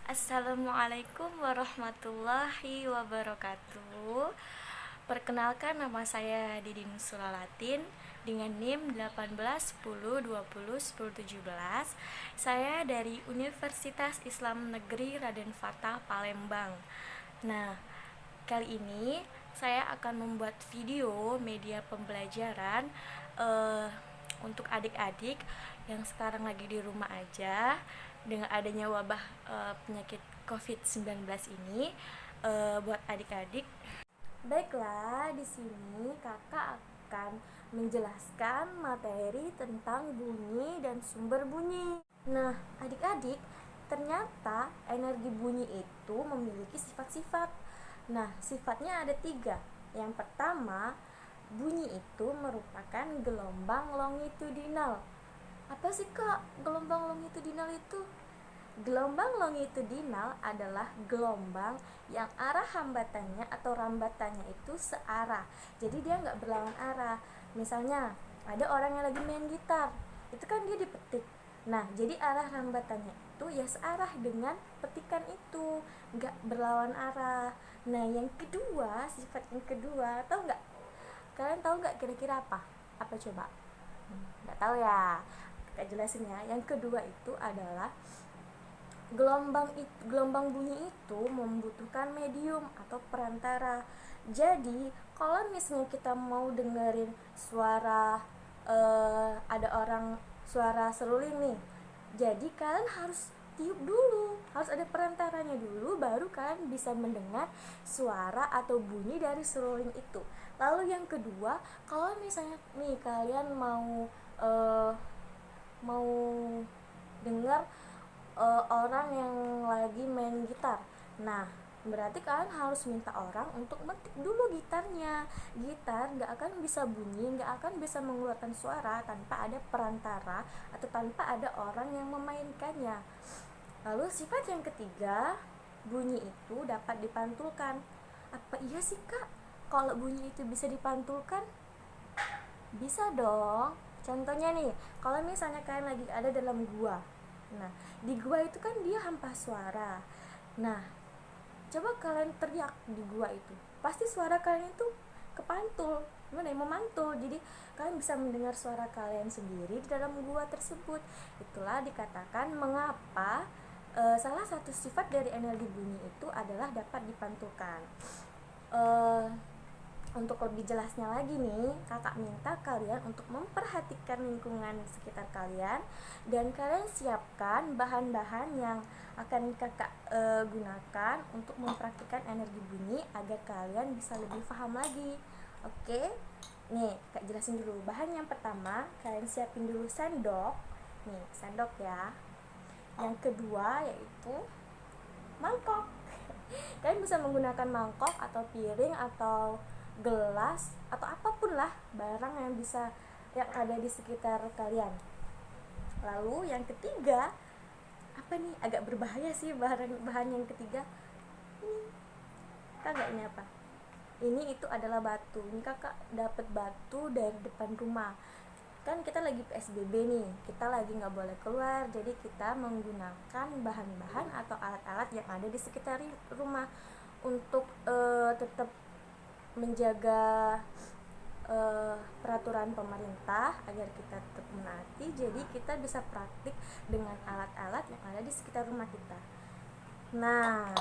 Assalamualaikum warahmatullahi wabarakatuh. Perkenalkan, nama saya Didin Sulalatin dengan NIM 18 10 20 10 17. Saya dari Universitas Islam Negeri Raden Fatah Palembang. Nah, kali ini saya akan membuat video media pembelajaran untuk adik-adik yang sekarang lagi di rumah aja dengan adanya wabah penyakit COVID-19 ini. Buat adik-adik, baiklah, di sini kakak akan menjelaskan materi tentang bunyi dan sumber bunyi. Nah, adik-adik, ternyata energi bunyi itu memiliki sifat-sifat. Nah, sifatnya ada 3. Yang pertama, bunyi itu merupakan gelombang longitudinal. Apa sih kak gelombang longitudinal itu? Gelombang longitudinal adalah gelombang yang arah hambatannya atau rambatannya itu searah. Jadi dia nggak berlawan arah. Misalnya ada orang yang lagi main gitar, itu kan dia dipetik. Nah, jadi arah rambatannya itu ya searah dengan petikan itu, nggak berlawan arah. Nah, yang kedua, sifat yang kedua, tahu nggak? Kalian tahu nggak kira-kira apa? Apa coba? Nggak tahu ya? Kita jelasin ya. Yang kedua itu adalah gelombang bunyi itu membutuhkan medium atau perantara. Jadi kalau misalnya kita mau dengerin suara ada orang suara seruling nih, jadi kalian harus tiup dulu, harus ada perantaranya dulu, baru kalian bisa mendengar suara atau bunyi dari seruling itu. Lalu yang kedua, kalau misalnya nih kalian mau dengar orang yang lagi main gitar. Nah, berarti kalian harus minta orang untuk metik dulu gitarnya. Gitar gak akan bisa bunyi, gak akan bisa mengeluarkan suara tanpa ada perantara atau tanpa ada orang yang memainkannya. Lalu sifat yang ketiga, bunyi itu dapat dipantulkan. Apa iya sih kak, kalau bunyi itu bisa dipantulkan? Bisa dong. Contohnya nih, kalau misalnya kalian lagi ada dalam gua. Nah, di gua itu kan dia hampa suara. Nah, coba kalian teriak di gua itu, pasti suara kalian itu kepantul, gimana ya, memantul. Jadi kalian bisa mendengar suara kalian sendiri di dalam gua tersebut. Itulah dikatakan mengapa salah satu sifat dari energi bunyi itu adalah dapat dipantulkan. Untuk lebih jelasnya lagi nih, kakak minta kalian untuk memperhatikan lingkungan sekitar kalian dan kalian siapkan bahan-bahan yang akan kakak gunakan untuk mempraktikkan energi bunyi agar kalian bisa lebih paham lagi. Oke? Nih, kak jelasin dulu. Bahan yang pertama, kalian siapin dulu sendok. Nih, sendok ya. Yang kedua yaitu mangkok. Kalian bisa menggunakan mangkok atau piring atau gelas atau apapun lah barang yang bisa yang ada di sekitar kalian. Lalu yang ketiga, apa nih, agak berbahaya sih bahan yang ketiga ini. Kakak ini apa? Ini itu adalah batu. Ini kakak dapat batu dari depan rumah. Kan kita lagi PSBB nih, kita lagi nggak boleh keluar, jadi kita menggunakan bahan-bahan atau alat-alat yang ada di sekitar rumah untuk tetap menjaga peraturan pemerintah agar kita tetap menaati. Jadi kita bisa praktik dengan alat-alat yang ada di sekitar rumah kita. Nah,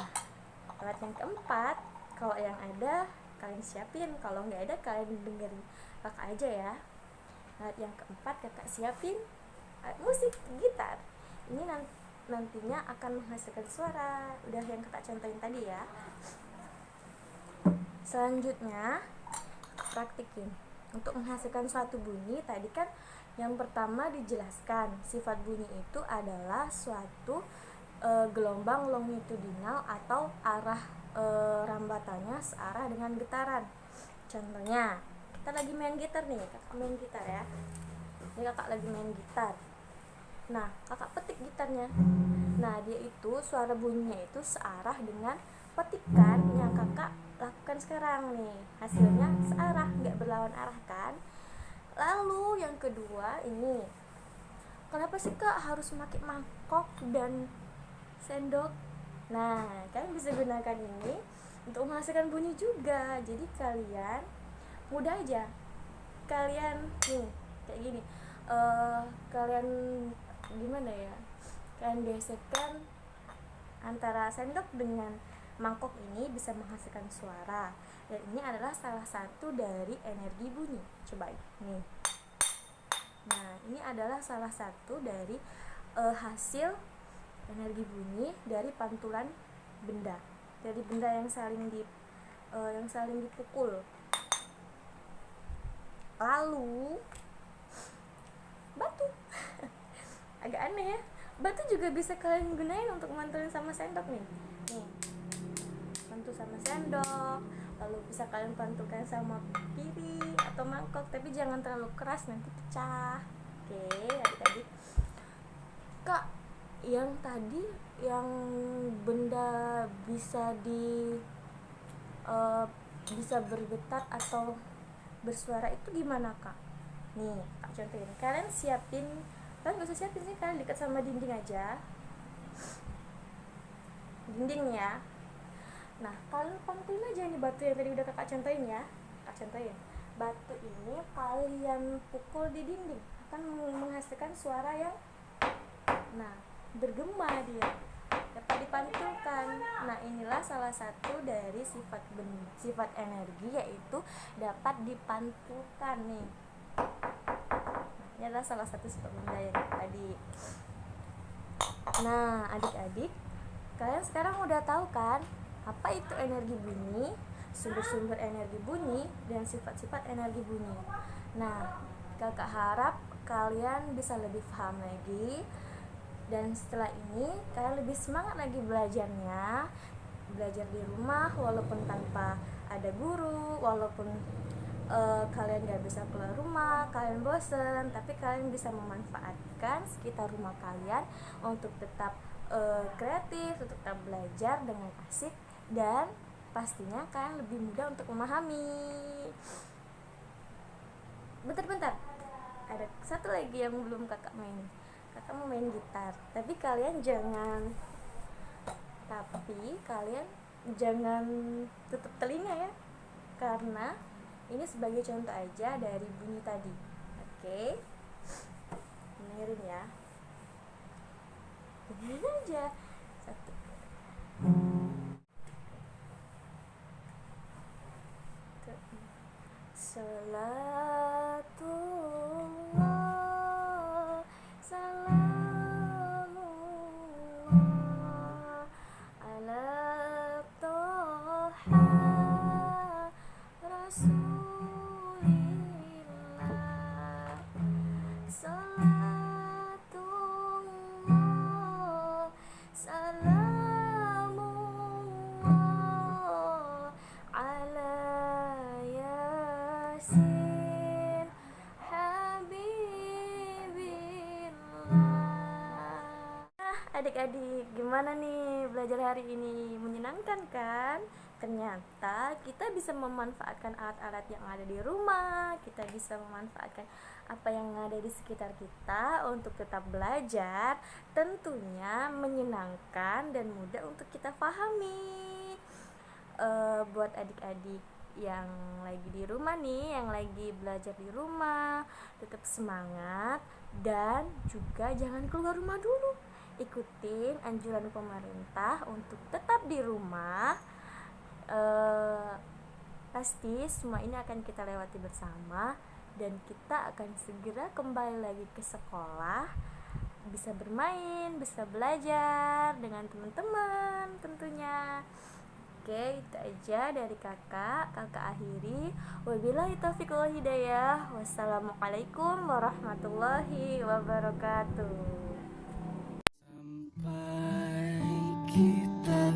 alat yang keempat, kalau yang ada kalian siapin, kalau nggak ada kalian dengerin kakak aja ya. Alat yang keempat kakak siapin musik gitar. Ini nantinya akan menghasilkan suara, udah yang kakak contohin tadi ya. Selanjutnya praktikin untuk menghasilkan suatu bunyi. Tadi kan yang pertama dijelaskan sifat bunyi itu adalah suatu gelombang longitudinal atau arah rambatannya searah dengan getaran. Contohnya kita lagi main gitar nih, kakak main gitar ya. Ini kakak lagi main gitar. Nah, kakak petik gitarnya. Nah, dia itu suara bunyinya itu searah dengan petikan yang kakak lakukan sekarang nih. Hasilnya searah, nggak berlawan arah kan. Lalu yang kedua ini, kenapa sih kak harus pakai mangkok dan sendok? Nah, kalian bisa gunakan ini untuk menghasilkan bunyi juga. Jadi kalian mudah aja. Kalian nih kayak gini. Kalian gimana ya? Kalian gesekkan antara sendok dengan mangkok ini bisa menghasilkan suara. Dan ini adalah salah satu dari energi bunyi. Coba nih. Nah, ini adalah salah satu dari hasil energi bunyi dari pantulan benda. Dari benda yang saling dipukul. Lalu batu. Agak aneh ya. Batu juga bisa kalian gunain untuk mantulin sama sendok nih. Pantul sama sendok. Lalu bisa kalian pantulkan sama piring atau mangkok, tapi jangan terlalu keras nanti pecah. Oke, adik-adik. Kak, yang tadi yang benda bisa bisa bergetar atau bersuara itu gimana, Kak? Nih, Kak contohin. Kalian gak usah siapin sih, kalian dekat sama dinding aja. Dinding ya. Nah, kalian pantulin aja nih batu yang tadi udah kakak contohin ya. Kakak contohin. Batu ini kalian pukul di dinding akan menghasilkan suara yang bergema dia. Dapat dipantulkan. Nah, inilah salah satu dari sifat energi, yaitu dapat dipantulkan nih. Nah, ini adalah salah satu sifat benda yang tadi. Nah, adik-adik, kalian sekarang udah tahu kan apa itu energi bunyi, sumber-sumber energi bunyi, dan sifat-sifat energi bunyi. Nah, kakak harap kalian bisa lebih paham lagi, dan setelah ini kalian lebih semangat lagi belajarnya. Belajar di rumah walaupun tanpa ada guru, walaupun kalian gak bisa keluar rumah, kalian bosen, tapi kalian bisa memanfaatkan sekitar rumah kalian untuk tetap kreatif, untuk tetap belajar dengan asik, dan pastinya kalian lebih mudah untuk memahami. Bentar, ada satu lagi yang belum kakak main. Kakak mau main gitar, tapi kalian jangan tutup telinga ya, karena ini sebagai contoh aja dari bunyi tadi. Oke, dengerin ya, dengerin aja. Satu. Salatullah, salamullah ala toha rasulillah. Salatullah, salamullah ala yasin habibillah. Adik-adik, gimana nih belajar hari ini? Menyenangkan kan? Ternyata kita bisa memanfaatkan alat-alat yang ada di rumah, kita bisa memanfaatkan apa yang ada di sekitar kita untuk tetap belajar, tentunya menyenangkan dan mudah untuk kita pahami. Buat adik-adik yang lagi di rumah nih, yang lagi belajar di rumah, tetap semangat dan juga jangan keluar rumah dulu. Ikutin anjuran pemerintah untuk tetap di rumah. Pasti semua ini akan kita lewati bersama, dan kita akan segera kembali lagi ke sekolah, bisa bermain, bisa belajar dengan teman-teman tentunya. Oke, itu aja dari kakak akhiri. Wabillahi taufiq wal hidayah. Wassalamualaikum warahmatullahi wabarakatuh. Sampai kita